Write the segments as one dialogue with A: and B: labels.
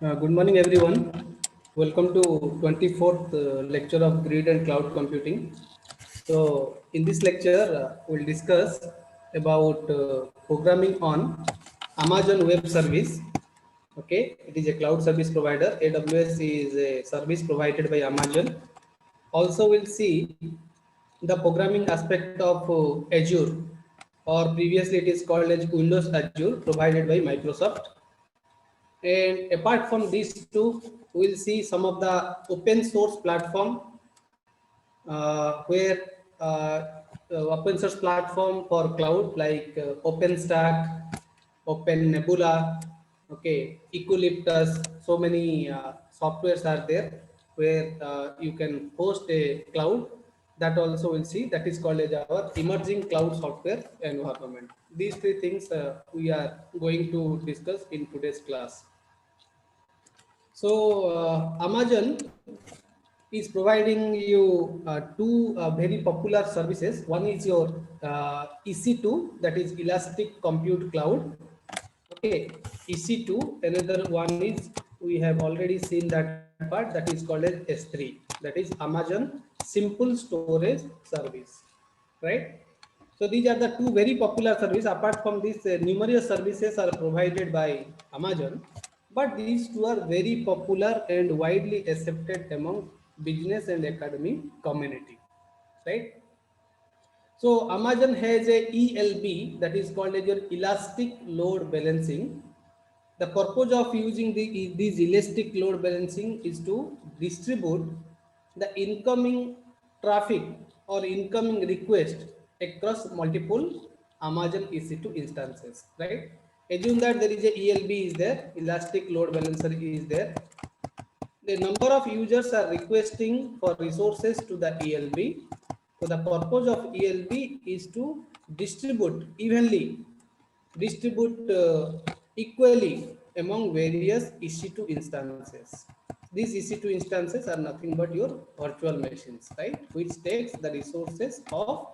A: Good morning, everyone. Welcome to 24th lecture of Grid and Cloud Computing. So, in this lecture, we'll discuss about programming on Amazon Web Service. Okay, it is a cloud service provider. AWS is a service provided by Amazon. Also, we'll see the programming aspect of Azure, or previously it is called as Windows Azure, provided by Microsoft. And apart from these two, we'll see some of the open source platform where open source platform for cloud like OpenStack, Open Nebula, okay, Ecolyptus. So many softwares are there where you can host a cloud. That also we'll see. That is called as our emerging cloud software environment. These three things we are going to discuss in today's class. So Amazon is providing you two very popular services. One is your EC2, that is Elastic Compute Cloud. Okay, EC2. Another one is, we have already seen that part, that is called as S3. That is Amazon Simple Storage Service, right? So these are the two very popular services. Apart from this, numerous services are provided by Amazon, but these two are very popular and widely accepted among business and academic community, right? So Amazon has a ELB, that is called as your Elastic Load Balancing. The purpose of using these elastic load balancing is to distribute the incoming traffic or incoming request across multiple Amazon EC2 instances, right? Assume that there is a ELB is there, elastic load balancer is there. The number of users are requesting for resources to the ELB. So the purpose of ELB is to distribute evenly, distribute equally among various EC2 instances. These EC2 instances are nothing but your virtual machines, right? Which takes the resources of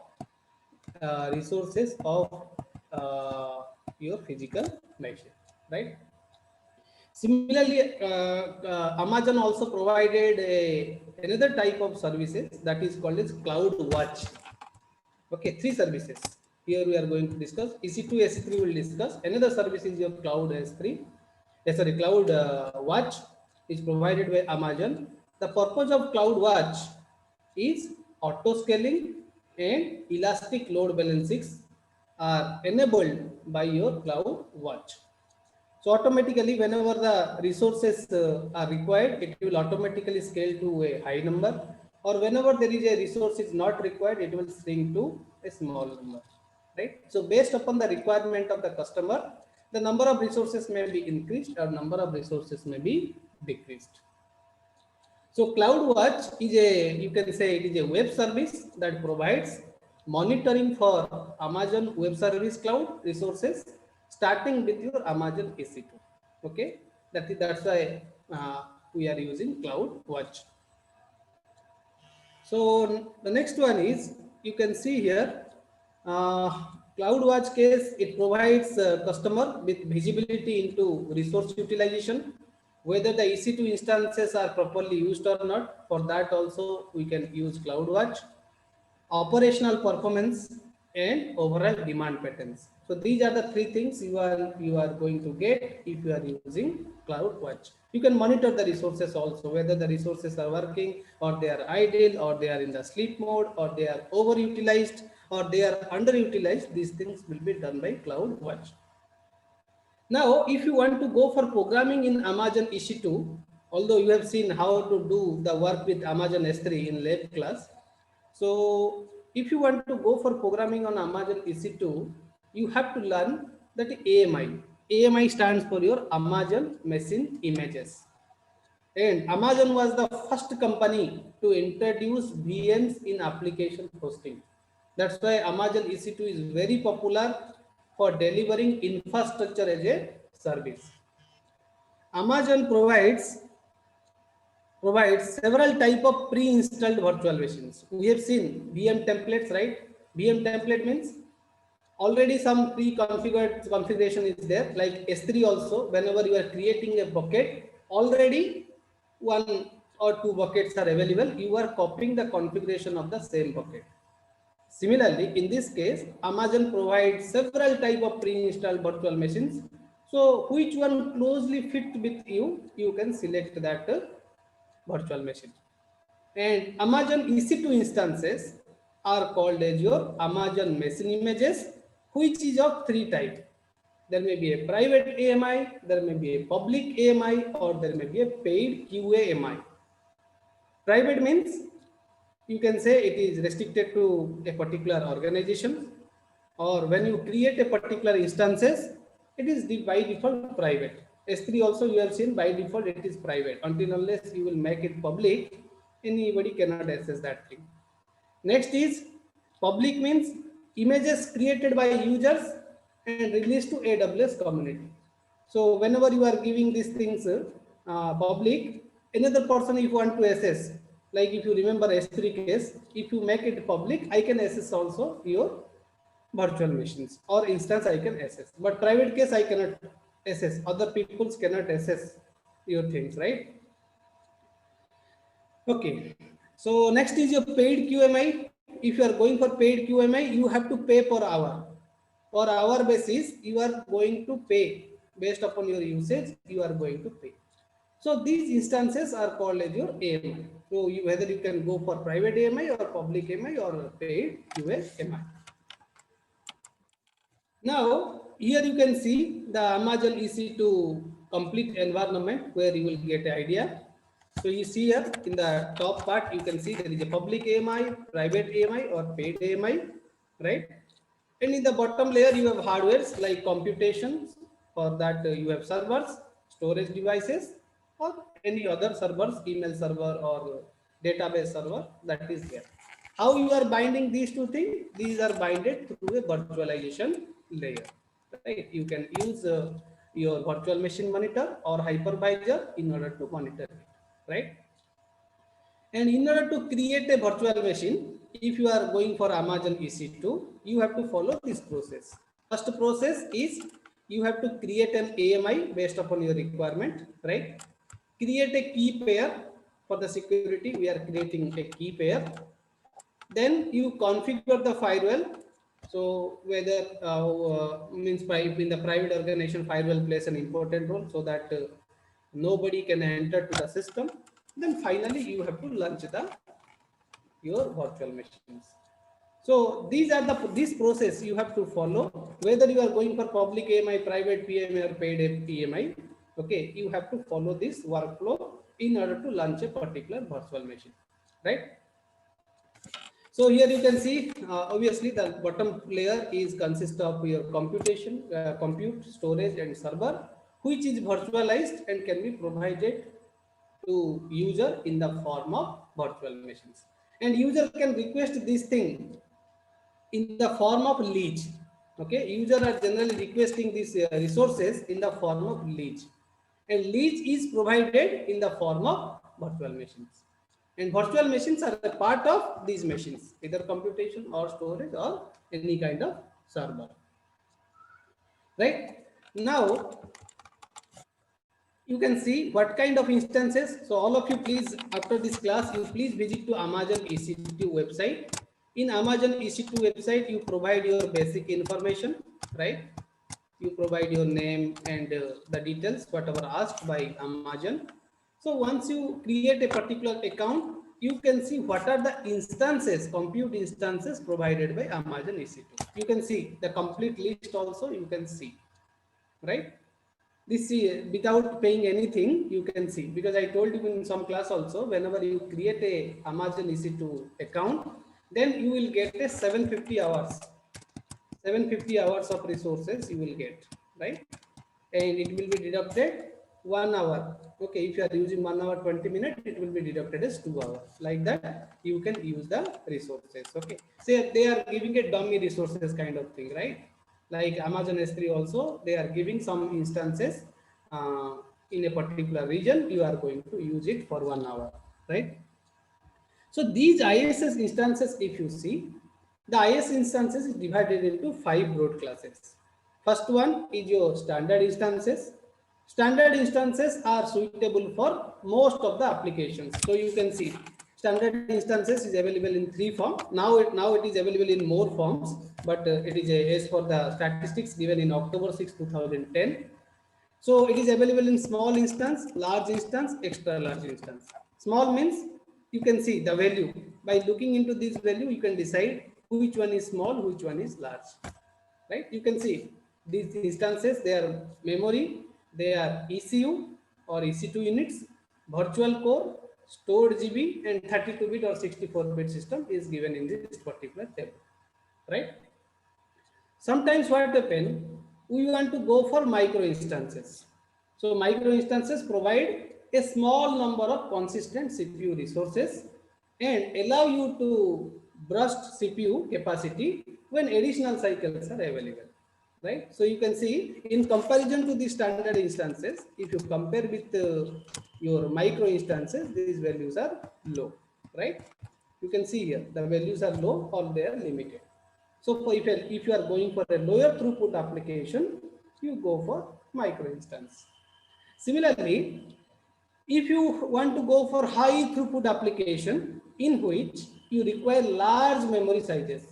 A: your physical machine, right? Similarly, Amazon also provided another type of services that is called as Cloud Watch. Okay, three services. Here we are going to discuss. EC2, S3 will discuss. Another service is your Cloud S3. Cloud Watch is provided by Amazon. The purpose of Cloud Watch is auto scaling and elastic load balancing are enabled by your Cloud Watch. So automatically, whenever the resources are required, it will automatically scale to a high number, or whenever there is a resource is not required, it will shrink to a small number, right? So based upon the requirement of the customer, the number of resources may be increased or number of resources may be decreased. So CloudWatch is you can say it is a web service that provides monitoring for Amazon Web Service Cloud resources, starting with your Amazon EC2. Okay, that's why we are using CloudWatch. So the next one is, you can see here, CloudWatch case, it provides customer with visibility into resource utilization, whether the EC2 instances are properly used or not. For that also we can use CloudWatch. Operational performance and overall demand patterns. So these are the three things you are going to get if you are using CloudWatch. You can monitor the resources also, whether the resources are working or they are idle or they are in the sleep mode or they are overutilized or they are underutilized. These things will be done by CloudWatch. Now, if you want to go for programming in Amazon EC2, although you have seen how to do the work with Amazon S3 in lab class, so if you want to go for programming on Amazon EC2, you have to learn that AMI. AMI stands for your Amazon Machine Images. And Amazon was the first company to introduce VMs in application hosting. That's why Amazon EC2 is very popular for delivering infrastructure as a service. Amazon provides several type of pre-installed virtual machines. We have seen VM templates, right? VM template means already some pre-configured configuration is there, like S3 also. Whenever you are creating a bucket, already one or two buckets are available, you are copying the configuration of the same bucket. Similarly, in this case, Amazon provides several type of pre-installed virtual machines. So which one closely fit with you, you can select that virtual machine. And Amazon EC2 instances are called as your Amazon machine images, which is of three types. There may be a private AMI, there may be a public AMI, or there may be a paid QAMI. Private means you can say it is restricted to a particular organization, or when you create a particular instances, it is by default private. S3 also you have seen by default it is private. Until unless you will make it public, anybody cannot access that thing. Next is public, means images created by users and released to AWS community. So whenever you are giving these things public, another person if you want to access, like if you remember S3 case, if you make it public, I can access also your virtual machines or instance I can access. But private case I cannot access. Other peoples cannot access your things, right? Okay. So next is your paid QMI. If you are going for paid QMI, you have to pay per hour. For hour basis, you are going to pay based upon your usage. You are going to pay. So these instances are called as your AMI. So whether you can go for private AMI or public AMI or paid QAMI. Now here you can see the Amazon EC2 complete environment where you will get an idea. So you see here in the top part, you can see there is a public AMI, private AMI or paid AMI, right? And in the bottom layer, you have hardwares like computations. For that, you have servers, storage devices, or any other servers, email server or database server that is there. How you are binding these two things? These are binded through a virtualization layer, right? You can use your virtual machine monitor or hypervisor in order to monitor it, right? And in order to create a virtual machine, if you are going for Amazon EC2, you have to follow this process. First process is you have to create an AMI based upon your requirement, right? Create a key pair. For the security, we are creating a key pair. Then you configure the firewall. So whether means in the private organization, firewall plays an important role so that nobody can enter to the system. Then finally you have to launch your virtual machines. So these are this process you have to follow, whether you are going for public AMI, private PMI or paid PMI. Okay, you have to follow this workflow in order to launch a particular virtual machine, right? So here you can see, obviously the bottom layer is consist of your computation, compute, storage and server, which is virtualized and can be provided to user in the form of virtual machines. And user can request this thing in the form of lease. Okay, user are generally requesting these resources in the form of lease. And lease is provided in the form of virtual machines. And virtual machines are a part of these machines, either computation or storage or any kind of server. Right? Now, you can see what kind of instances. So all of you please, after this class, you please visit to Amazon EC2 website. In Amazon EC2 website, you provide your basic information, right? You provide your name and the details, whatever asked by Amazon. So once you create a particular account, you can see what are the instances, compute instances provided by Amazon EC2. You can see the complete list also, you can see, right? This without paying anything, you can see, because I told you in some class also, whenever you create a Amazon EC2 account, then you will get a 750 hours. 750 hours of resources you will get, right? And it will be deducted 1 hour. Okay, if you are using 1 hour 20 minutes, it will be deducted as 2 hours. Like that, you can use the resources. Okay, say they are giving a dummy resources kind of thing, right? Like Amazon S3 also, they are giving some instances in a particular region. You are going to use it for 1 hour, right? So these ISS instances, if you see, the IS instances is divided into 5 broad classes. First one is your standard instances. Standard instances are suitable for most of the applications. So you can see standard instances is available in 3 forms. Now it is available in more forms, but it is as for the statistics given in October 6, 2010. So it is available in small instance, large instance, extra large instance. Small means you can see the value. By looking into this value, you can decide which one is small, which one is large. Right? You can see these instances, they are memory, they are ECU or EC2 units, virtual core, stored GB, and 32-bit or 64-bit system is given in this particular table. Right? Sometimes what happens, we want to go for micro instances. So micro instances provide a small number of consistent CPU resources and allow you to burst CPU capacity when additional cycles are available. Right? So you can see in comparison to the standard instances, if you compare with your micro instances, these values are low. Right? You can see here the values are low or they are limited. So if you are going for a lower throughput application, you go for micro instance. Similarly, if you want to go for high throughput application in which you require large memory sizes,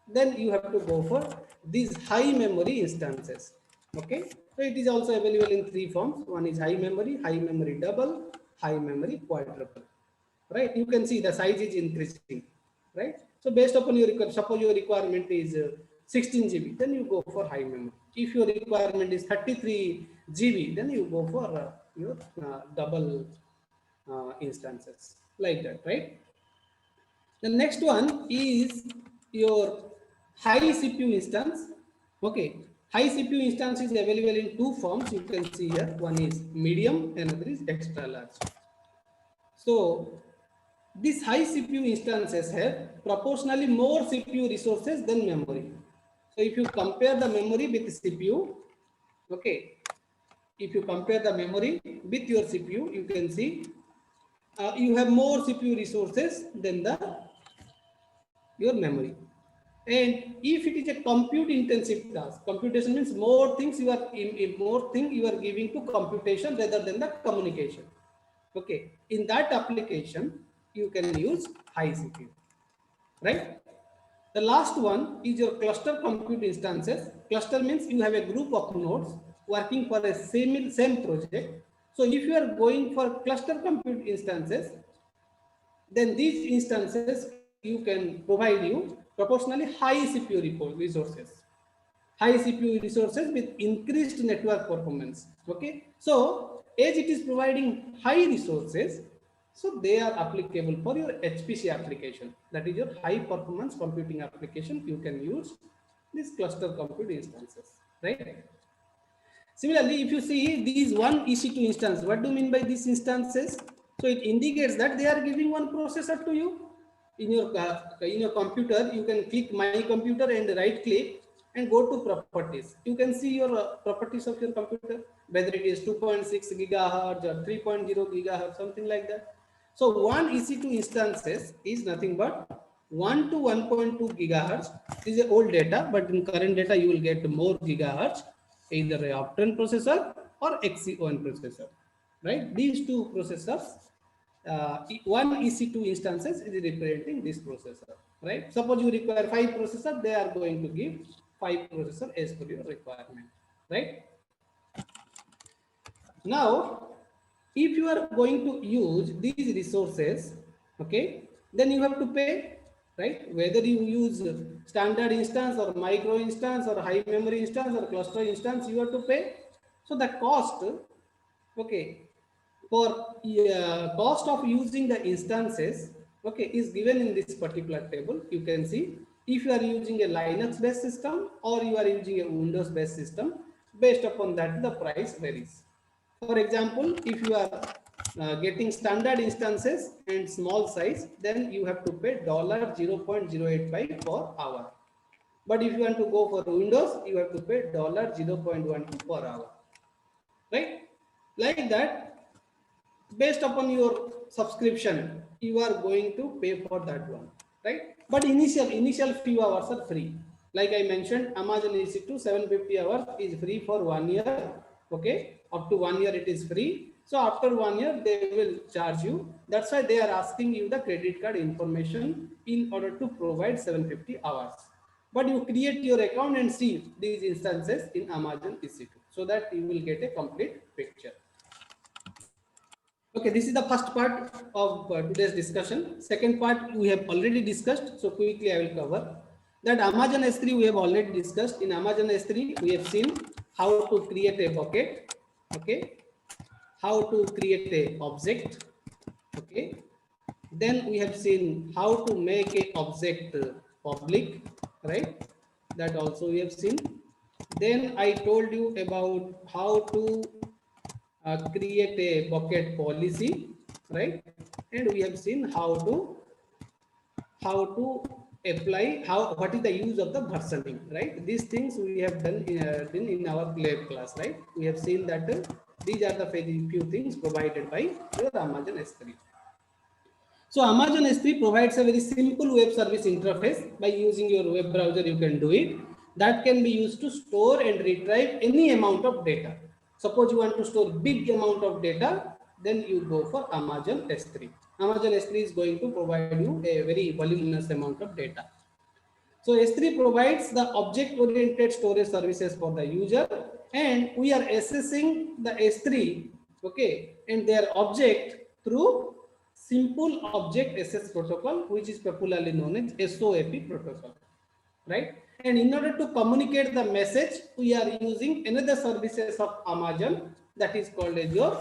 A: then you have to go for these high memory instances. Okay, so it is also available in 3 forms. One is high memory double, high memory quadruple. Right, you can see the size is increasing. Right, so based upon your suppose your requirement is 16 GB, then you go for high memory. If your requirement is 33 GB, then you go for your double instances, like that. Right, the next one is your high CPU instance. Okay, high CPU instance is available in 2 forms. You can see here, one is medium, another is extra large. So these high CPU instances have proportionally more CPU resources than memory. So if you compare the memory with CPU, okay, if you compare the memory with your CPU, you can see you have more CPU resources than your memory. And if it is a compute intensive task, computation means more things you are giving to computation rather than the communication. Okay, in that application, you can use high CPU. Right? The last one is your cluster compute instances. Cluster means you have a group of nodes working for a same project. So if you are going for cluster compute instances, then these instances you can provide you proportionally high CPU resources. High CPU resources with increased network performance. Okay, so as it is providing high resources, so they are applicable for your HPC application. That is your high performance computing application. You can use these cluster compute instances, right? Similarly, if you see these one EC2 instance, what do you mean by these instances? So it indicates that they are giving one processor to you. In your computer, you can click my computer and right click and go to properties. You can see your properties of your computer, whether it is 2.6 gigahertz or 3.0 gigahertz, something like that. So one EC2 instances is nothing but 1 to 1.2 gigahertz. This is old data, but in current data you will get more gigahertz, either a Optane processor or XE1 processor. Right? These two processors, one EC2 instances is representing this processor. Right? Suppose you require 5 processors, they are going to give 5 processor as per your requirement. Right? Now, if you are going to use these resources, okay, then you have to pay, right? Whether you use standard instance or micro instance or high memory instance or cluster instance, you have to pay. So the cost, okay, for cost of using the instances, okay, is given in this particular table. You can see if you are using a Linux based system or you are using a Windows based system, based upon that the price varies. For example, if you are getting standard instances and small size, then you have to pay $0.085 per hour. But if you want to go for Windows, you have to pay $0.12 per hour. Right? Like that, based upon your subscription, you are going to pay for that one. Right? But initial few hours are free. Like I mentioned, Amazon EC2 750 hours is free for 1 year. Okay, up to 1 year it is free. So after 1 year they will charge you. That's why they are asking you the credit card information in order to provide 750 hours. But you create your account and see these instances in Amazon EC2 so that you will get a complete picture. Okay, this is the first part of today's discussion. Second part we have already discussed, so quickly I will cover. That Amazon S3 we have already discussed. In Amazon S3 we have seen how to create a bucket, okay, how to create a object, okay. Then we have seen how to make a object public, right? That also we have seen. Then I told you about how to create a bucket policy, right? And we have seen how to apply what is the use of the versioning, right? These things we have done in our lab class, right? We have seen that these are the few things provided by your Amazon S3. So Amazon S3 provides a very simple web service interface. By using your web browser you can do it. That can be used to store and retrieve any amount of data. Suppose you want to store big amount of data, then you go for Amazon S3. Amazon S3 is going to provide you a very voluminous amount of data. So S3 provides the object-oriented storage services for the user, and we are assessing the S3, okay, and their object through simple object access protocol, which is popularly known as SOAP protocol, right? And in order to communicate the message, we are using another services of Amazon that is called as your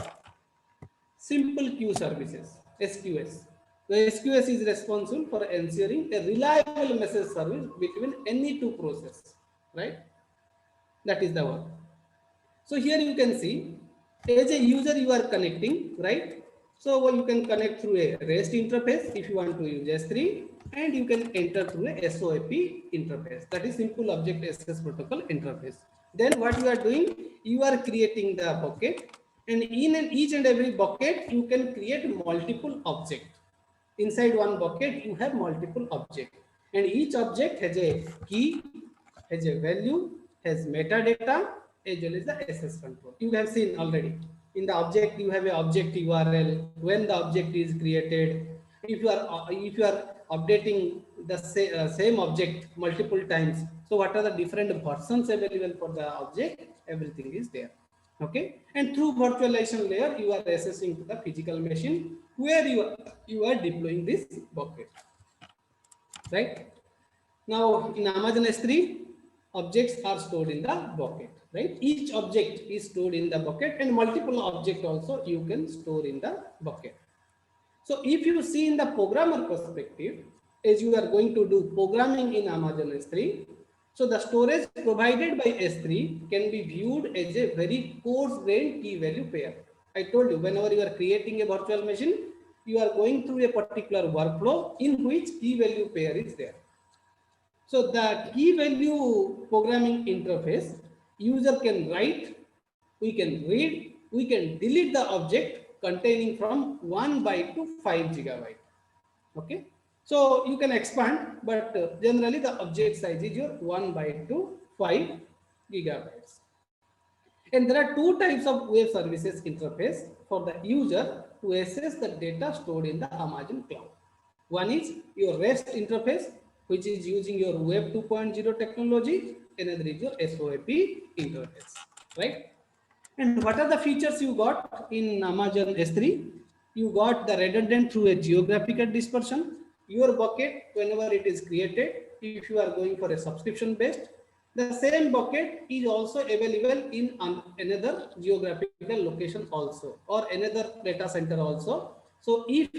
A: simple queue services, SQS. The SQS is responsible for ensuring a reliable message service between any two processes, right? That is the one. So here you can see, as a user you are connecting, right? So you can connect through a REST interface if you want to use S3, and you can enter through a SOAP interface, that is simple object access protocol interface. Then what you are doing, you are creating the bucket, and in each and every bucket you can create multiple objects. Inside one bucket you have multiple objects, and each object has a key, has a value, has metadata, as well as the access control. You have seen already. In the object you have a object URL, when the object is created, if you are updating the same object multiple times, so what are the different versions available for the object, everything is there. Okay, and through virtualization layer you are accessing to the physical machine where you are deploying this bucket, right? Now in Amazon S3, objects are stored in the bucket, right? Each object is stored in the bucket, and multiple objects also you can store in the bucket. So if you see in the programmer perspective, as you are going to do programming in Amazon S3, so the storage provided by S3 can be viewed as a very coarse-grained key value pair. I told you, whenever you are creating a virtual machine, you are going through a particular workflow in which key value pair is there. So the key value programming interface, user can write, we can read, we can delete the object containing from 1 byte to 5 gigabyte. Okay, so you can expand, but generally the object size is your 1 byte to 5 gigabytes. And there are two types of web services interface for the user to access the data stored in the Amazon cloud. One is your REST interface, which is using your Web 2.0 technology. Another is your SOAP interface, right? And what are the features you got in Amazon S3? You got the redundant through a geographical dispersion. Your bucket, whenever it is created, if you are going for a subscription based, the same bucket is also available in another geographical location also, or another data center also. So if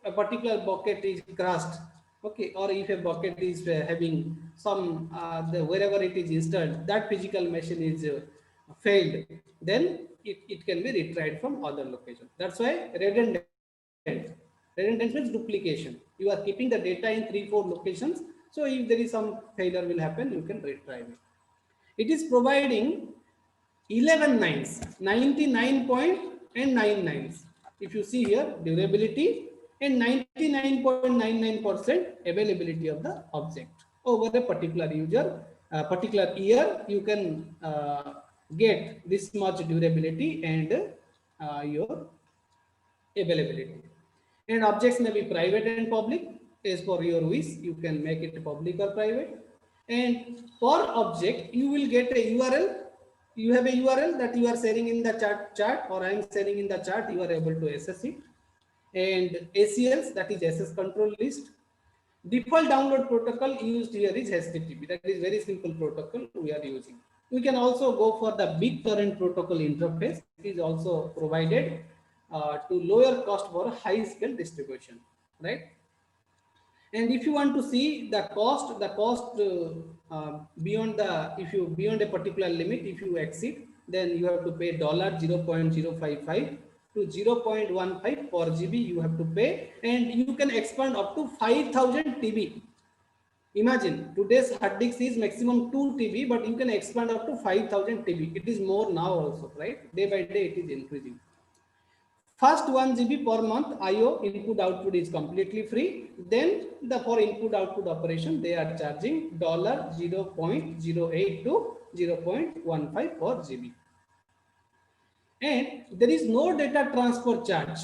A: a particular bucket is crashed, okay, or if a bucket is having some wherever it is installed, that physical machine is failed, then it can be retried from other location. That's why redundant. Redundant means duplication. You are keeping the data in 3-4 locations. So if there is some failure will happen, you can retrieve it. It is providing 11 nines, 99.99. If you see here, durability and 99.99% availability of the object over a particular user, particular year. You can get this much durability and your availability. And objects may be private and public as per your wish. You can make it public or private. And per object, you will get a URL. You have a URL that you are sharing in the chat, or I am sharing in the chat. You are able to access it. And ACLs, that is access control list. Default download protocol used here is HTTP. That is very simple protocol we are using. We can also go for the BitTorrent protocol interface. It is also provided to lower cost for high scale distribution, right? And if you want to see the cost beyond the, if you beyond a particular limit, if you exceed, then you have to pay $0.055 to 0.15 per GB you have to pay, and you can expand up to 5000 TB. Imagine today's hard disk is maximum 2 TB, but you can expand up to 5000 TB. It is more now also, right? Day by day it is increasing. First 1 GB per month IO input output is completely free. Then the for input output operation they are charging $0.08 to 0.15 per GB. And there is no data transfer charge.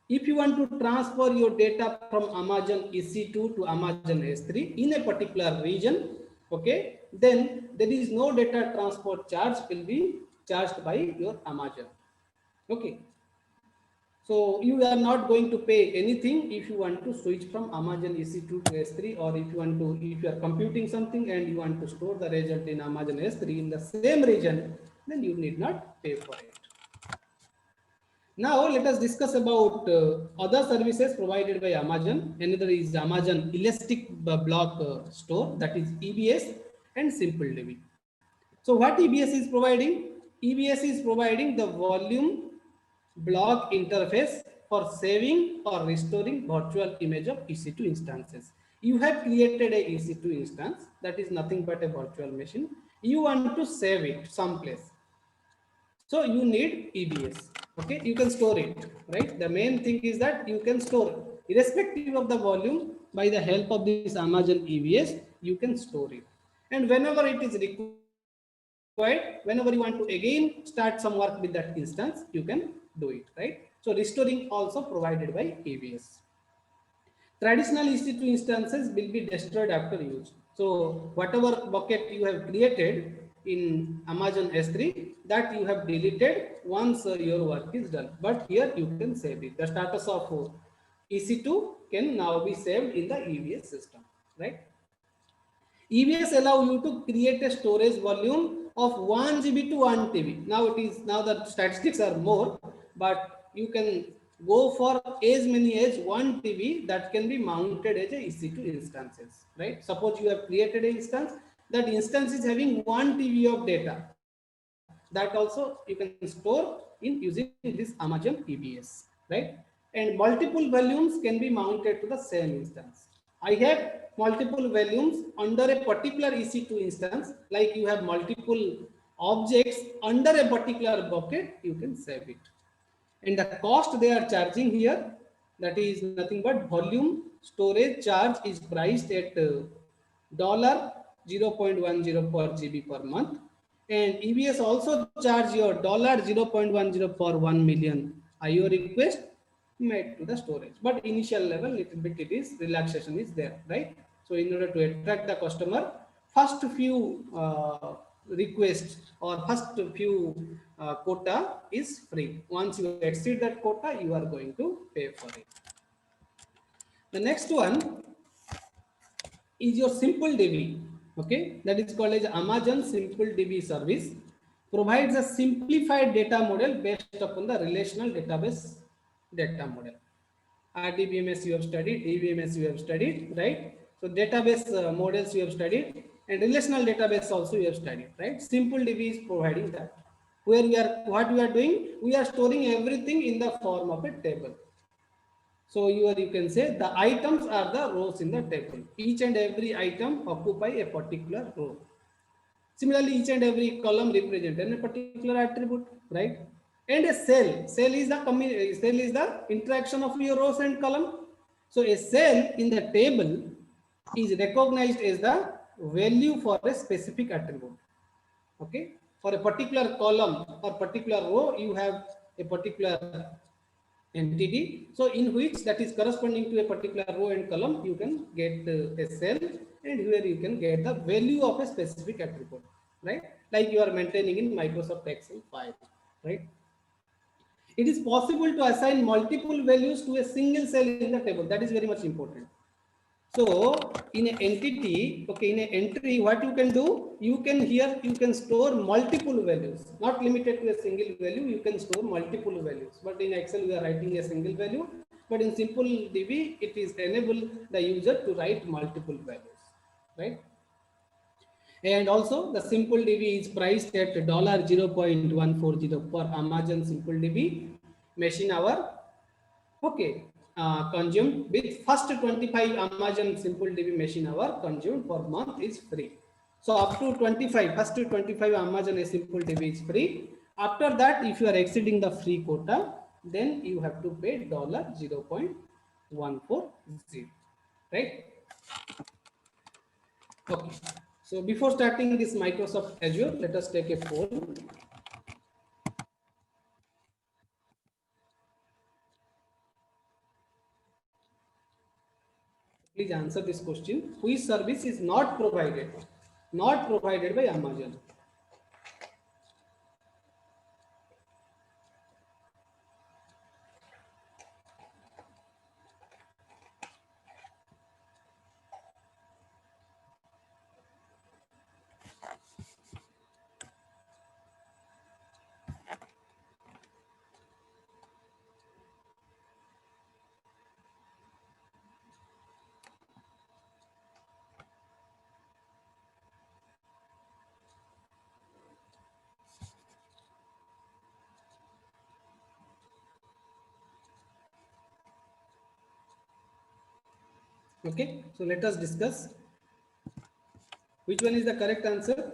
A: If you want to transfer your data from Amazon EC2 to Amazon S3 in a particular region, okay, then there is no data transfer charge will be charged by your Amazon. Okay. So you are not going to pay anything if you want to switch from Amazon EC2 to S3, or if you want to, if you are computing something and you want to store the result in Amazon S3 in the same region, then you need not pay for it. Now let us discuss about other services provided by Amazon. Another is Amazon Elastic Block Store, that is EBS, and SimpleDB. So what EBS is providing? EBS is providing the volume block interface for saving or restoring virtual image of EC2 instances. You have created a EC2 instance that is nothing but a virtual machine. You want to save it someplace. So you need EBS. Okay, you can store it, right? The main thing is that you can store it. Irrespective of the volume, by the help of this Amazon EBS, you can store it. And whenever it is required, whenever you want to again start some work with that instance, you can do it, right? So restoring also provided by EBS. Traditional EC2 instances will be destroyed after use. So whatever bucket you have created in Amazon S3, that you have deleted once your work is done. But here you can save it. The status of EC2 can now be saved in the EBS system, right? EBS allow you to create a storage volume of 1 GB to 1 TB. Now the statistics are more, but you can go for as many as 1 TB that can be mounted as a EC2 instances, right? Suppose you have created an instance, that instance is having 1 TB of data. That also you can store in using this Amazon EBS, right? And multiple volumes can be mounted to the same instance. I have multiple volumes under a particular EC2 instance, like you have multiple objects under a particular bucket, you can save it. And the cost they are charging here, that is nothing but volume storage charge is priced at $0.10 per GB per month. And EBS also charge your $0.10 per 1 million IO request made to the storage. But initial level, little bit it is relaxation is there, right? So in order to attract the customer, first few requests or first few quota is free. Once you exceed that quota, you are going to pay for it. The next one is your SimpleDB. Okay, that is called as Amazon SimpleDB service. Provides a simplified data model based upon the relational database data model. RDBMS you have studied, DBMS you have studied, right? So database models you have studied, and relational database also you have studied, right? SimpleDB is providing that. Where what we are doing, we are storing everything in the form of a table. So you can say the items are the rows in the table. Each and every item occupy a particular row. Similarly, each and every column represents a particular attribute, right? And a cell is the interaction of your rows and column. So a cell in the table is recognized as the value for a specific attribute. Okay, for a particular column or particular row, you have a particular entity. So in which that is corresponding to a particular row and column, you can get a cell, and here you can get the value of a specific attribute, right? Like you are maintaining in Microsoft Excel file, right? It is possible to assign multiple values to a single cell in the table. That is very much important. So in an entity, okay, in an entry, what you can do, you can store multiple values, not limited to a single value. You can store multiple values, but in Excel we are writing a single value, but in Simple DB it is enable the user to write multiple values, right? And also the Simple DB is priced at $0.140 per Amazon Simple DB machine hour. Okay, consumed with first 25 Amazon Simple DB machine hour consumed per month is free. So up to 25, first to 25 Amazon Simple DB is free. After that, if you are exceeding the free quota, then you have to pay $0.140, right? Okay. So before starting this Microsoft Azure, let us take a poll. Please answer this question. Which service is not provided? Not provided by Amazon. Okay, so let us discuss. Which one is the correct answer?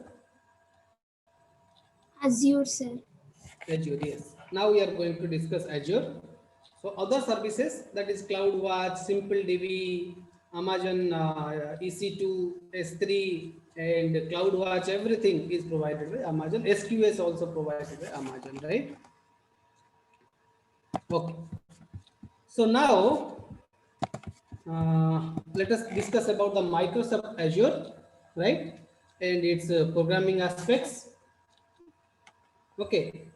B: Azure, sir.
A: Azure, yes. Now we are going to discuss Azure. So other services, that is CloudWatch, SimpleDB, Amazon EC2, S3, and CloudWatch, everything is provided by Amazon. SQS also provided by Amazon, right? Okay. So now let us discuss about the Microsoft Azure, right? And its programming aspects. Okay.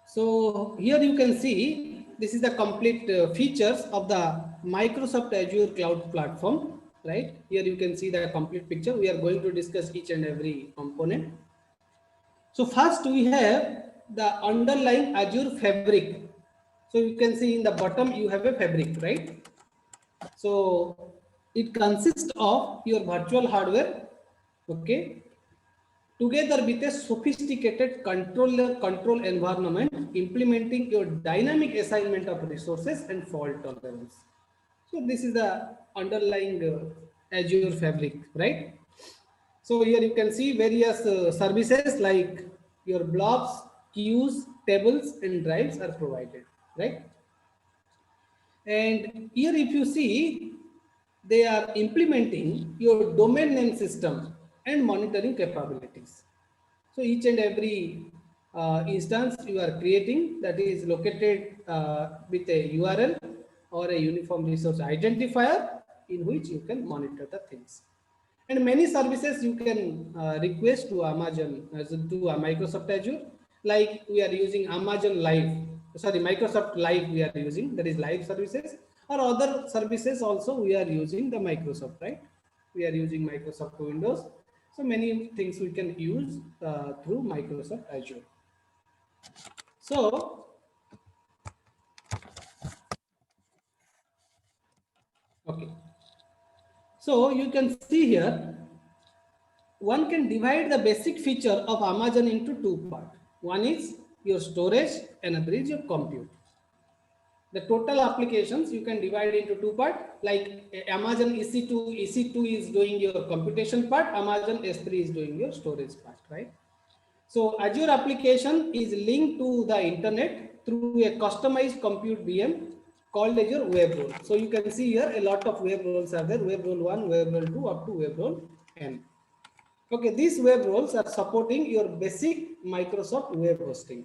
A: So here you can see this is the complete features of the Microsoft Azure Cloud Platform, right? Here you can see the complete picture. We are going to discuss each and every component. So first we have the underlying Azure Fabric. So you can see in the bottom you have a fabric, right? So it consists of your virtual hardware, okay, together with a sophisticated control environment implementing your dynamic assignment of resources and fault tolerance. So this is the underlying Azure Fabric, right? So here you can see various services like your blobs, queues, tables, and drives are provided, right? And here if you see, they are implementing your domain name system and monitoring capabilities. So each and every instance you are creating, that is located with a URL or a uniform resource identifier in which you can monitor the things. And many services you can request to Amazon, to Microsoft Azure, like we are using Amazon Live, sorry, Microsoft Live we are using, that is live services, or other services also we are using the Microsoft, right? We are using Microsoft Windows. So many things we can use through Microsoft Azure. So, okay. So you can see here, one can divide the basic feature of Amazon into two parts. One is your storage, another is your compute. The total applications you can divide into two parts, like Amazon EC2 is doing your computation part, Amazon S3 is doing your storage part, right? So Azure application is linked to the internet through a customized compute VM called as your web role. So you can see here a lot of web roles are there, web role 1, web role 2 up to web role n. Okay, these web roles are supporting your basic Microsoft web hosting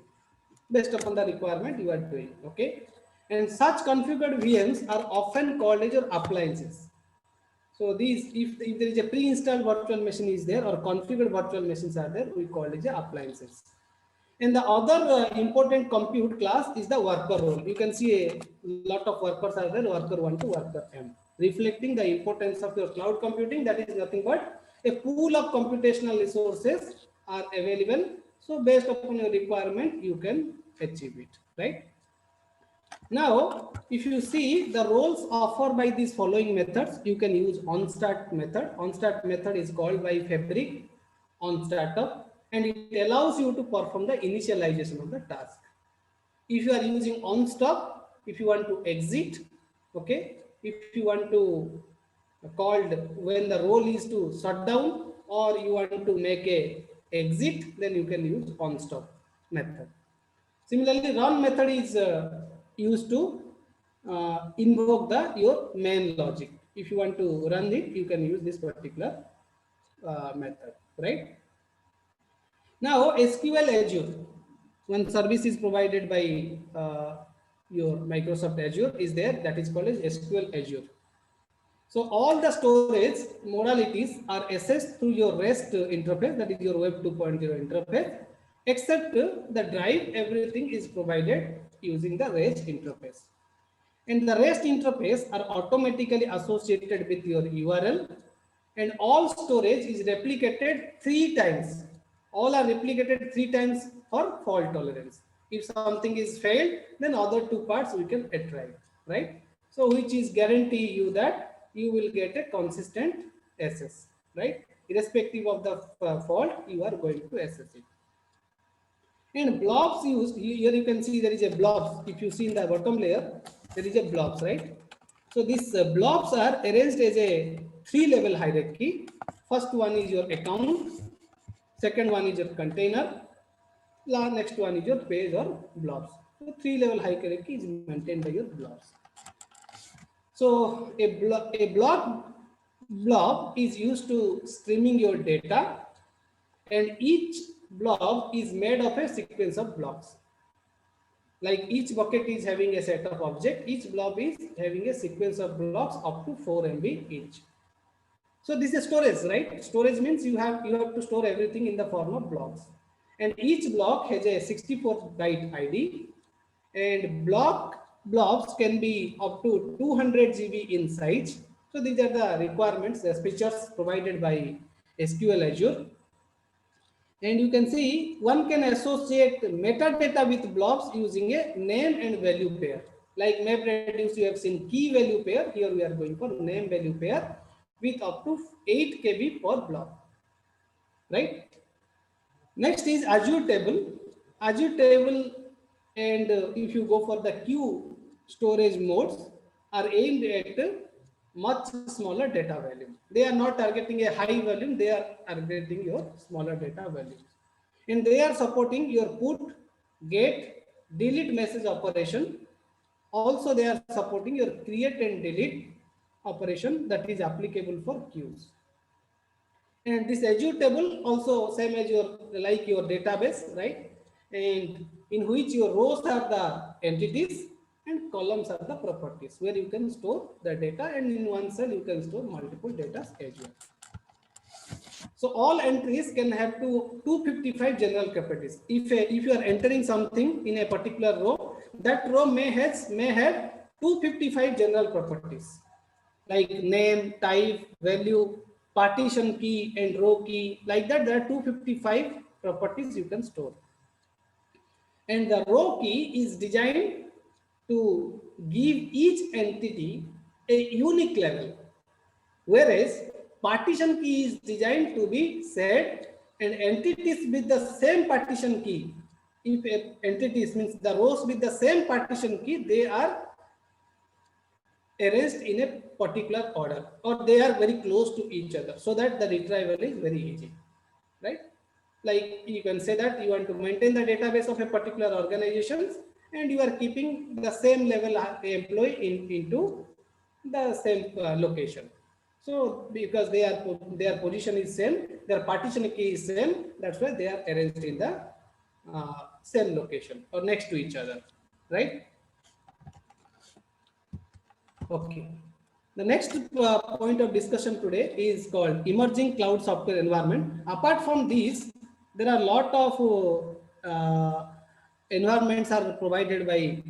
A: based upon the requirement you are doing. Okay, and such configured VMs are often called as your appliances. So these, if there is a pre-installed virtual machine is there or configured virtual machines are there, we call it as appliances. And the other important compute class is the worker role. You can see a lot of workers are there, worker 1 to worker m, reflecting the importance of your cloud computing. That is nothing but a pool of computational resources are available. So based upon your requirement, you can achieve it, right? Now, if you see the roles offered by these following methods, you can use onStart method. onStart method is called by Fabric on startup, and it allows you to perform the initialization of the task. If you are using onStop, if you want to exit, okay, if you want to called when the role is to shut down or you want to make a exit, then you can use onStop method. Similarly, run method is used to invoke the your main logic. If you want to run it, you can use this particular method, right? Now, SQL Azure, one service is provided by your Microsoft Azure is there, that is called as SQL Azure. So all the storage modalities are accessed through your REST interface, that is your Web 2.0 interface, except the drive, everything is provided using the REST interface. And the REST interface are automatically associated with your URL, and all storage is replicated 3 times. All are replicated 3 times for fault tolerance. If something is failed, then other 2 parts we can retrieve, right? So which is guarantee you that you will get a consistent SS, right? Irrespective of the fault, you are going to assess it. And blobs used, here you can see there is a blobs. If you see in the bottom layer, there is a blobs, right? So these blobs are arranged as a 3-level hierarchy. First one is your account, second one is your container, next one is your page or blobs. So 3-level hierarchy is maintained by your blobs. So blob is used to streaming your data, and each blob is made of a sequence of blocks. Like each bucket is having a set of objects, each blob is having a sequence of blocks up to 4 MB each. So this is storage, right? Storage means you have to store everything in the form of blocks. And each block has a 64-byte ID, and blobs can be up to 200 GB in size. So these are the requirements, the features provided by SQL Azure. And you can see one can associate metadata with blobs using a name and value pair. Like MapReduce, you have seen key value pair. Here we are going for name value pair with up to 8 KB per blob, right? Next is Azure Table. Azure Table, and if you go for the queue storage modes, are aimed at much smaller data volume. They are not targeting a high volume, they are targeting your smaller data volumes. And they are supporting your put, get, delete message operation. Also, they are supporting your create and delete operation that is applicable for queues. And this Azure table also same as your like your database, right? And in which your rows are the entities and columns are the properties, where you can store the data, and in one cell you can store multiple data as well. So all entries can have 255 general properties. If you are entering something in a particular row, that row may have 255 general properties like name, type, value, partition key, and row key. Like that, there are 255 properties you can store. And the row key is designed to give each entity a unique level, whereas partition key is designed to be set, and entities with the same partition key, if entities means the rows with the same partition key, they are arranged in a particular order, or they are very close to each other, so that the retrieval is very easy, right? Like you can say that you want to maintain the database of a particular organizations, and you are keeping the same level employee into the same location. So because their position is same, their partition key is same, that's why they are arranged in the same location or next to each other, right? Okay. The next point of discussion today is called emerging cloud software environment. Apart from these, there are a lot of environments are provided by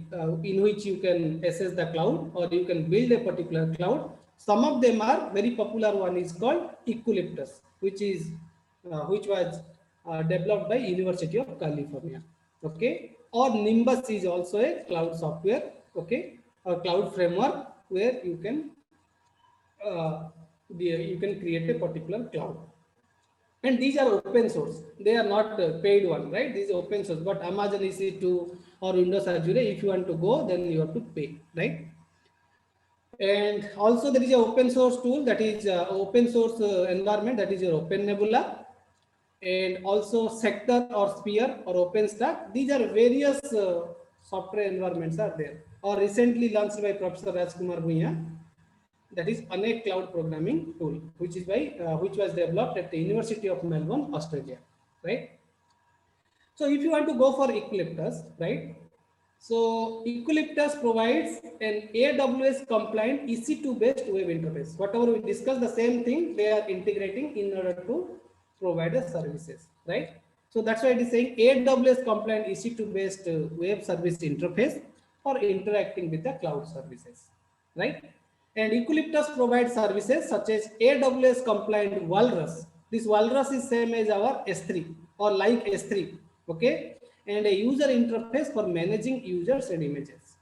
A: in which you can access the cloud or you can build a particular cloud. Some of them are very popular. One is called Eucalyptus, which was developed by University of California. Okay, or Nimbus is also a cloud software. Okay, a cloud framework where you can create a particular cloud, and these are open source. They are not paid one, right? These are open source. But Amazon EC2 or Windows Azure, if you want to go, then you have to pay, right? And also there is a open source tool, that is open source environment, that is your Open Nebula, and also Sector or Sphere or OpenStack. These are various software environments are there, or recently launched by Professor Rajkumar Bhuiya, that is Anek Cloud Programming Tool, which was developed at the University of Melbourne, Australia, right? So if you want to go for Eucalyptus, right? So Eucalyptus provides an AWS compliant EC2 based web interface. Whatever we discussed, the same thing they are integrating in order to provide the services, right? So that's why it is saying AWS compliant EC2 based web service interface for interacting with the cloud services, right? And Eucalyptus provides services such as AWS compliant Walrus. This Walrus is same as our S3 or like S3, okay? And a user interface for managing users and images.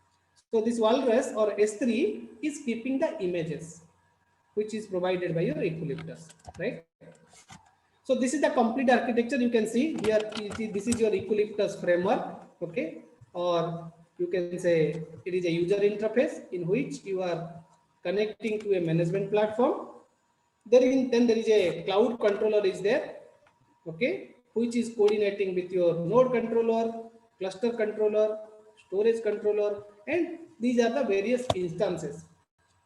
A: So this Walrus or S3 is keeping the images, which is provided by your Eucalyptus, right? So this is the complete architecture. You can see here, this is your Eucalyptus framework, okay? Or you can say it is a user interface in which you are connecting to a management platform. Then there is a cloud controller is there, okay, which is coordinating with your node controller, cluster controller, storage controller, and these are the various instances.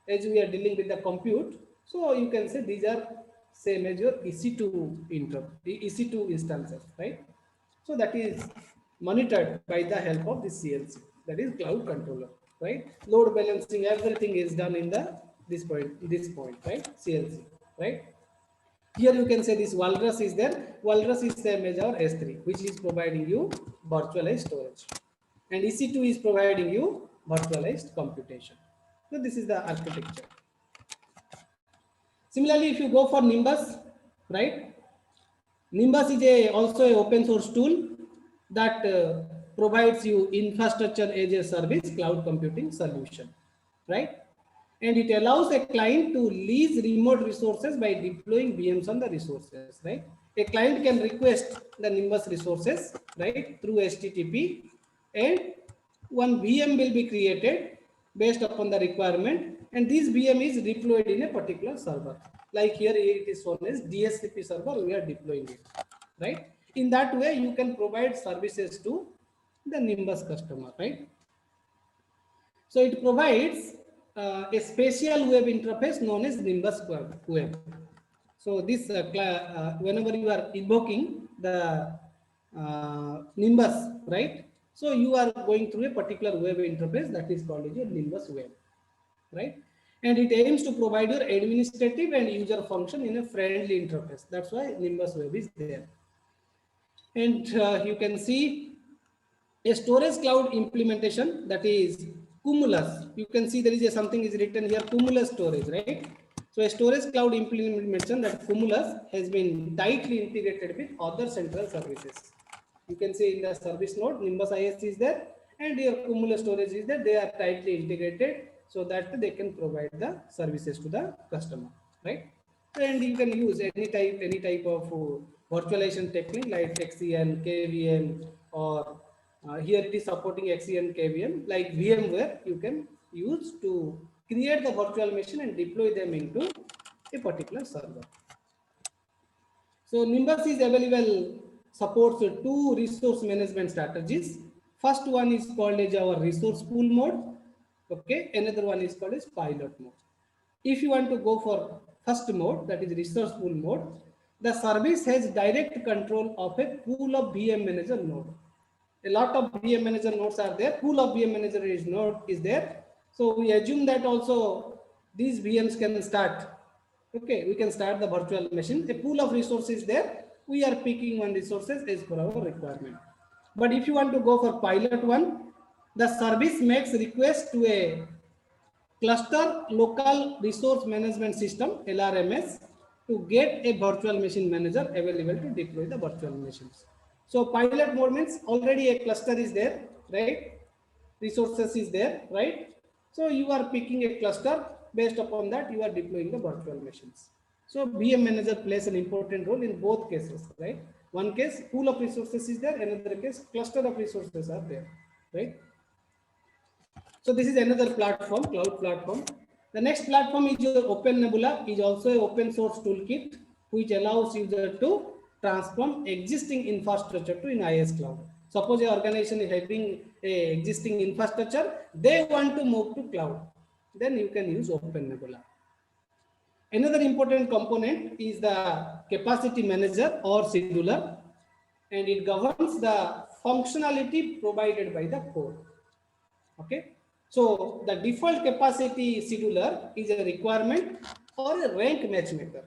A: As we are dealing with the compute, so you can say these are same as your EC2 instances, right? So that is monitored by the help of this CLC, that is cloud controller, right? Load balancing, everything is done in the this point, right? CLC, right? Here you can say this Walrus is there. Walrus is same as our S3, which is providing you virtualized storage, and EC2 is providing you virtualized computation. So this is the architecture. Similarly, if you go for Nimbus, right? Nimbus is also an open source tool that provides you infrastructure as a service cloud computing solution, right? And it allows a client to lease remote resources by deploying VMs on the resources, right? A client can request the Nimbus resources, right, through HTTP, and one VM will be created based upon the requirement, and this VM is deployed in a particular server. Like here it is shown as DSCP server, we are deploying it, right? In that way, you can provide services to the Nimbus customer, right? So it provides a spatial web interface known as Nimbus Web. So this whenever you are invoking the Nimbus, right? So you are going through a particular web interface that is called as your Nimbus Web, right? And it aims to provide your administrative and user function in a friendly interface. That's why Nimbus Web is there. And you can see a storage cloud implementation, that is Cumulus. You can see there is something is written here, Cumulus storage, right? So a storage cloud implementation, that Cumulus has been tightly integrated with other central services. You can see in the service node, Nimbus IS is there, and your Cumulus storage is there. They are tightly integrated so that they can provide the services to the customer, right? And you can use any type of virtualization technique like XCN, KVM, or here it is supporting XCN, KVM, like VMware. You can use to create the virtual machine and deploy them into a particular server. So Nimbus is available, supports two resource management strategies. First one is called as our resource pool mode. Okay, another one is called as pilot mode. If you want to go for first mode, that is resource pool mode, the service has direct control of a pool of VM manager node. A lot of VM manager nodes are there, pool of VM manager node is there. So we assume that also these VMs can start. Okay, we can start the virtual machine. A pool of resources there. We are picking one resources as per our requirement. But if you want to go for pilot one, the service makes request to a cluster local resource management system LRMS to get a virtual machine manager available to deploy the virtual machines. So pilot mode means already a cluster is there, right? Resources is there, right? So you are picking a cluster, based upon that you are deploying the virtual machines. So VM manager plays an important role in both cases, right? One case pool of resources is there, another case cluster of resources are there, right? So this is another platform, cloud platform. The next platform is your Open Nebula, is also an open source toolkit which allows user to transform existing infrastructure to in IS cloud. Suppose your organization is having a existing infrastructure, they want to move to cloud, then you can use Open Nebula. Another important component is the capacity manager or scheduler, and it governs the functionality provided by the code. Okay, so the default capacity scheduler is a requirement or a rank matchmaker.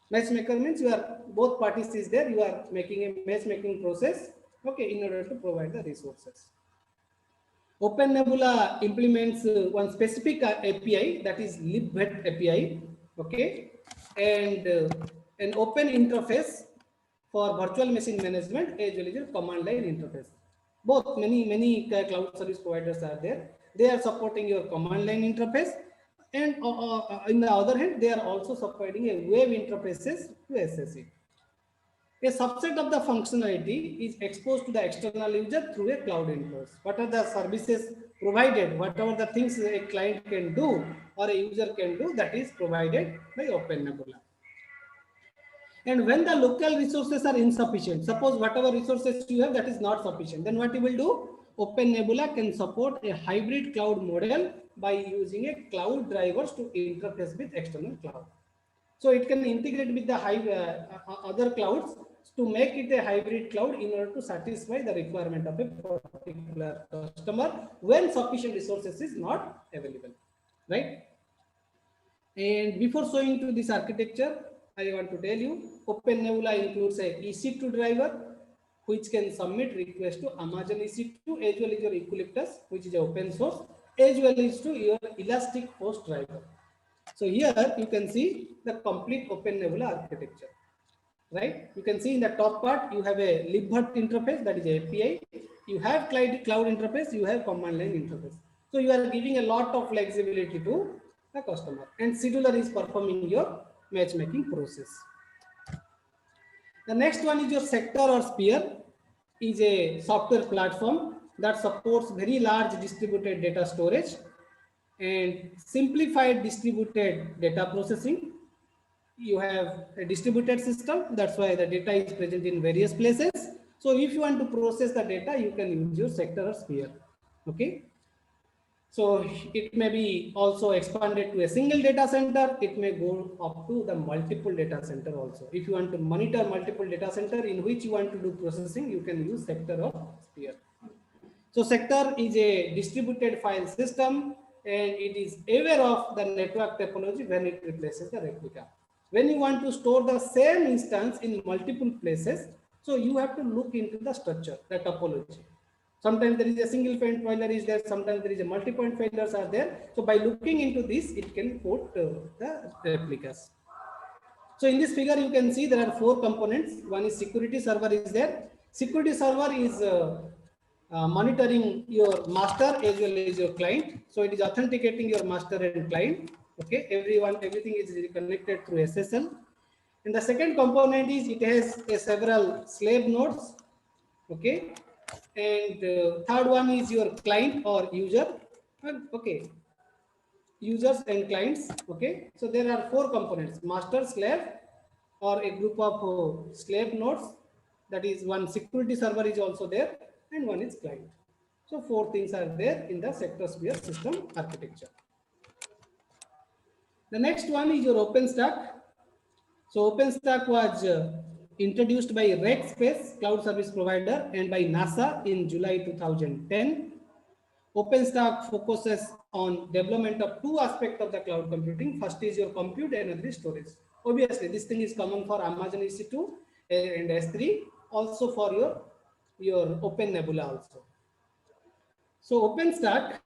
A: Matchmaker means you are both parties is there, you are making a matchmaking process, okay, in order to provide the resources. Open Nebula implements one specific API, that is libvirt API, okay, and an open interface for virtual machine management as well as your command line interface. Both many cloud service providers are there. They are supporting your command line interface, and on the other hand, they are also supporting a web interfaces to SSE. A subset of the functionality is exposed to the external user through a cloud interface. What are the services provided, whatever the things a client can do or a user can do, that is provided by Open Nebula. And when the local resources are insufficient, suppose whatever resources you have that is not sufficient, then what you will do? Open Nebula can support a hybrid cloud model by using a cloud drivers to interface with external cloud. So it can integrate with the other clouds to make it a hybrid cloud in order to satisfy the requirement of a particular customer when sufficient resources is not available, right? And before showing to this architecture, I want to tell you, Open Nebula includes a EC2 driver, which can submit request to Amazon EC2 as well as your Eucalyptus, which is open source, as well as to your Elastic Host driver. So here you can see the complete Open Nebula architecture, right? You can see in the top part, you have a libvirt interface, that is API. You have cloud interface, you have command line interface. So you are giving a lot of flexibility to the customer, and scheduler is performing your matchmaking process. The next one is your Sector or Sphere, is a software platform that supports very large distributed data storage and simplified distributed data processing. You have a distributed system, that's why the data is present in various places. So if you want to process the data, you can use your Sector or Sphere. Okay, so it may be also expanded to a single data center. It may go up to the multiple data center also. If you want to monitor multiple data center in which you want to do processing, you can use Sector or Sphere. So Sector is a distributed file system, and it is aware of the network topology when it replaces the replica. When you want to store the same instance in multiple places, so you have to look into the structure, the topology. Sometimes there is a single point failure is there, sometimes there is a multi-point failures are there. So by looking into this, it can put the replicas. So in this figure, you can see there are 4 components. One is security server is there. Security server is monitoring your master as well as your client. So it is authenticating your master and client. Okay, everything is connected through SSL. And the second component is it has several slave nodes. Okay, and third one is your client or user. Okay, users and clients. Okay, so there are 4 components: master, slave, or a group of slave nodes. That is, one security server is also there, and one is client. So 4 things are there in the Sector Sphere system architecture. The next one is your OpenStack. So OpenStack was introduced by Rackspace Cloud Service Provider and by NASA in July 2010. OpenStack focuses on development of two aspects of the cloud computing. First is your compute and another is storage. Obviously, this thing is common for Amazon EC2 and S3, also for your Open Nebula also. So OpenStack,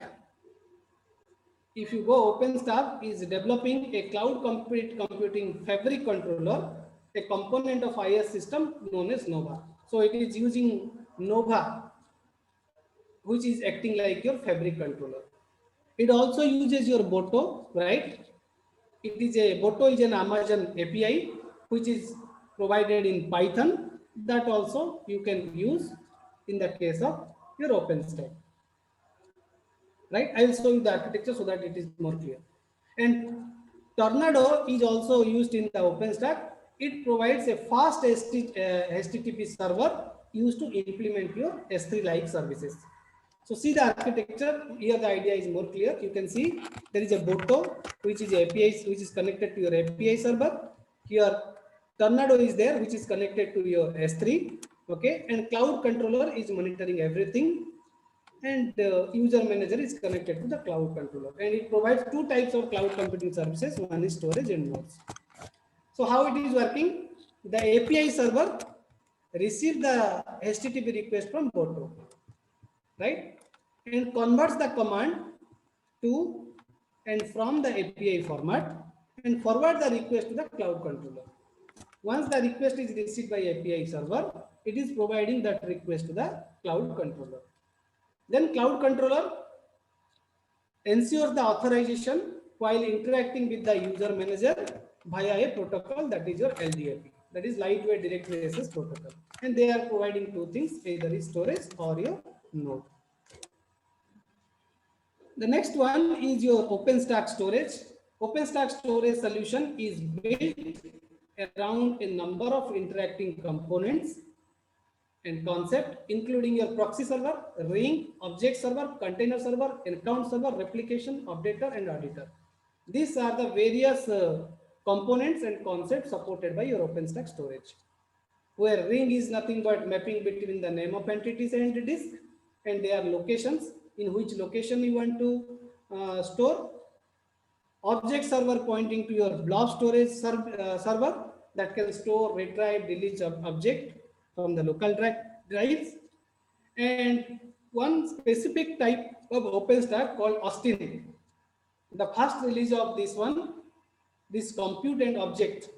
A: if you go, OpenStack is developing a cloud computing fabric controller, a component of IaaS system known as Nova. So it is using Nova, which is acting like your fabric controller. It also uses your Boto, right? Boto is an Amazon API, which is provided in Python. That also you can use in the case of your OpenStack. Right? I will show you the architecture so that it is more clear. And Tornado is also used in the OpenStack. It provides a fast HTTP server used to implement your S3-like services. So see the architecture. Here the idea is more clear. You can see there is a Boto, which is API, which is connected to your API server. Here Tornado is there, which is connected to your S3. Okay, and Cloud Controller is monitoring everything. And user manager is connected to the cloud controller, and it provides two types of cloud computing services. One is storage and nodes. So how it is working? The API server receives the HTTP request from Boto, right, and converts the command to and from the API format and forward the request to the cloud controller. Once the request is received by API server, it is providing that request to the cloud controller. Then cloud controller ensures the authorization while interacting with the user manager via a protocol, that is your LDAP, that is lightweight directory access protocol. And they are providing two things, either is storage or your node. The next one is your OpenStack storage. OpenStack storage solution is built around a number of interacting components and concept, including your proxy server, ring, object server, container server, account server, replication, updater, and auditor. These are the various components and concepts supported by your OpenStack storage, where ring is nothing but mapping between the name of entities and the disk, and their locations, in which location you want to store. Object server pointing to your blob storage server that can store, retrieve, delete object from the local drives, and one specific type of OpenStack called Austin. The first release of this compute and object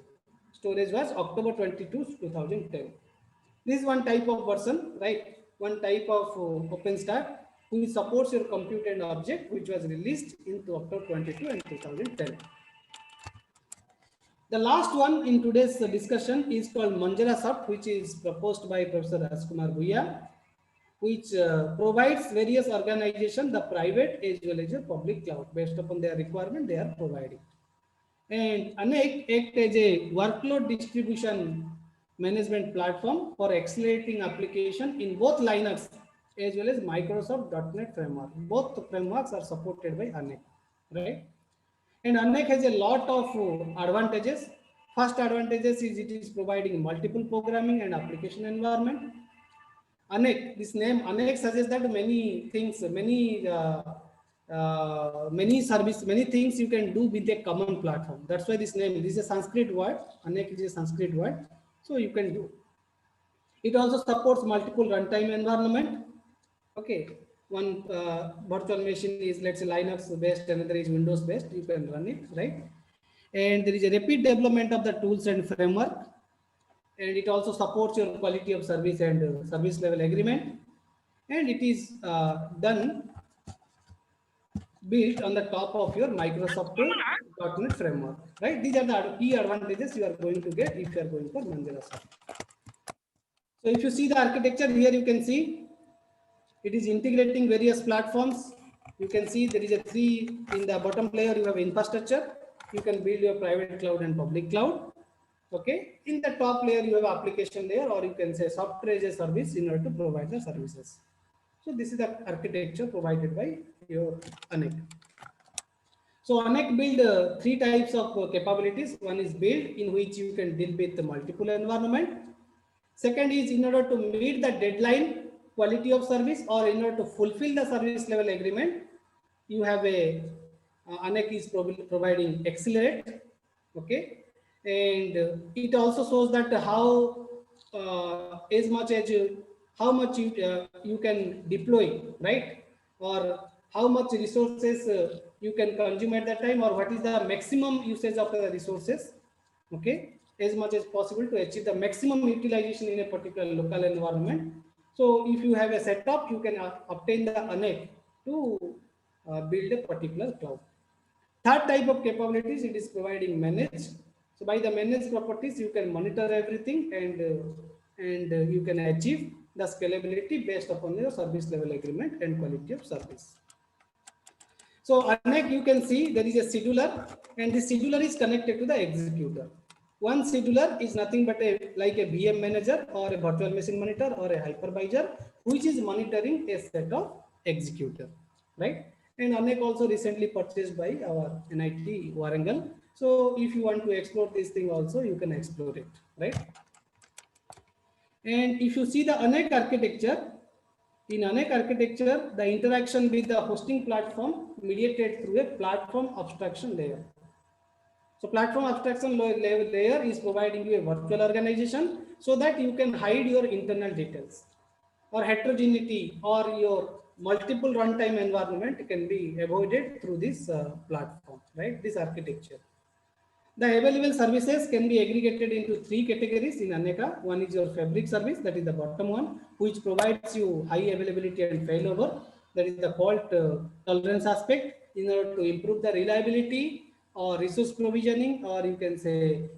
A: storage was October 22, 2010. This is one type of version, right? One type of OpenStack which supports your compute and object, which was released in October 22 and 2010. The last one in today's discussion is called Manjarasoft, which is proposed by Professor Rajkumar Bhuiya, which provides various organizations, the private as well as the public cloud. Based upon their requirement, they are providing. And Anek acts as a workload distribution management platform for accelerating application in both Linux as well as Microsoft .NET framework. Both frameworks are supported by Anek, right? And Anek has a lot of advantages. First advantages is it is providing multiple programming and application environment. Anek, this name Anek suggests that many things, many things you can do with a common platform. That's why this name, this is a Sanskrit word. Anek is a Sanskrit word, so you can do. It also supports multiple runtime environment. Okay, one virtual machine is, let's say, Linux based, another is Windows based. You can run it, right? And there is a rapid development of the tools and framework, and it also supports your quality of service and service level agreement, and it is built on the top of your Microsoft .NET framework, right? These are the key advantages you are going to get if you are going for Manjarasoft. So if you see the architecture here, you can see it is integrating various platforms. You can see there is a three in the bottom layer. You have infrastructure. You can build your private cloud and public cloud. Okay. In the top layer, you have application layer, or you can say software as a service in order to provide the services. So this is the architecture provided by your Anek. So Anek build three types of capabilities. One is build, in which you can deal with the multiple environment. Second is in order to meet the deadline quality of service, or in order to fulfill the service level agreement, you have a Anek is providing accelerate. Okay, and it also shows that how as much as how much you can deploy, right, or how much resources you can consume at that time, or what is the maximum usage of the resources. Okay, as much as possible to achieve the maximum utilization in a particular local environment. So if you have a setup, you can obtain the Anek to build a particular cloud. Third type of capabilities, it is providing manage. So by the managed properties, you can monitor everything, and you can achieve the scalability based upon your service level agreement and quality of service. So Anek, you can see there is a scheduler, and the scheduler is connected to the executor. One scheduler is nothing but like a VM manager or a virtual machine monitor or a hypervisor, which is monitoring a set of executor, right? And Anek also recently purchased by our NIT Warangal. So if you want to explore this thing also, you can explore it, right? And if you see the Anek architecture, in Anek architecture, the interaction with the hosting platform mediated through a platform abstraction layer. So platform abstraction layer is providing you a virtual organization so that you can hide your internal details, or heterogeneity or your multiple runtime environment can be avoided through this platform, right? This architecture. The available services can be aggregated into three categories in Aneka. One is your fabric service, that is the bottom one, which provides you high availability and failover. That is the fault tolerance aspect in order to improve the reliability or resource provisioning, or you can say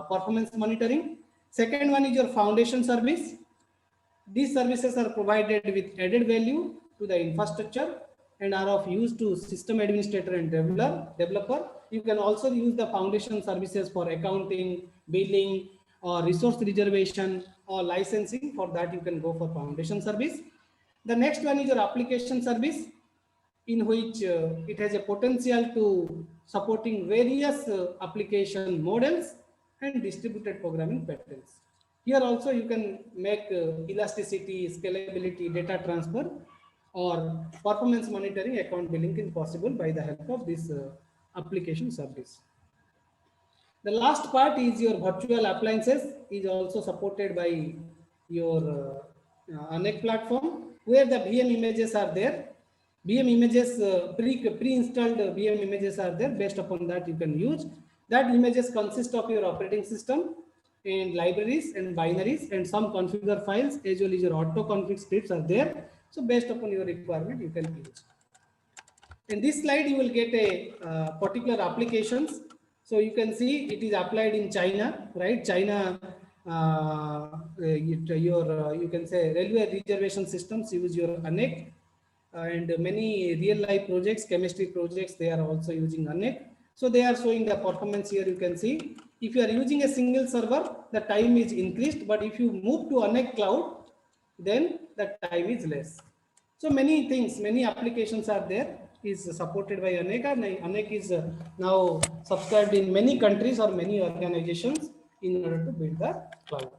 A: performance monitoring. Second one is your foundation service. These services are provided with added value to the infrastructure and are of use to system administrator and developer. You can also use the foundation services for accounting, billing, or resource reservation or licensing. For that, you can go for foundation service. The next one is your application service, in which it has a potential to supporting various application models and distributed programming patterns. Here also you can make elasticity, scalability, data transfer, or performance monitoring, account billing is possible by the help of this application service. The last part is your virtual appliances is also supported by your Anek platform, where the VM images are there. VM images, pre-installed VM images are there. Based upon that, you can use. That images consist of your operating system and libraries and binaries and some configure files, as well as your auto config scripts are there. So based upon your requirement, you can use. In this slide, you will get a particular applications. So you can see it is applied in China, right? China, you can say railway reservation systems use your Anek, and many real life projects, chemistry projects, they are also using Anek. So they are showing the performance here. You can see if you are using a single server, the time is increased, but if you move to Anek cloud, then the time is less. So many things, many applications are there, is supported by Anek. Anek is now subscribed in many countries or many organizations in order to build the cloud.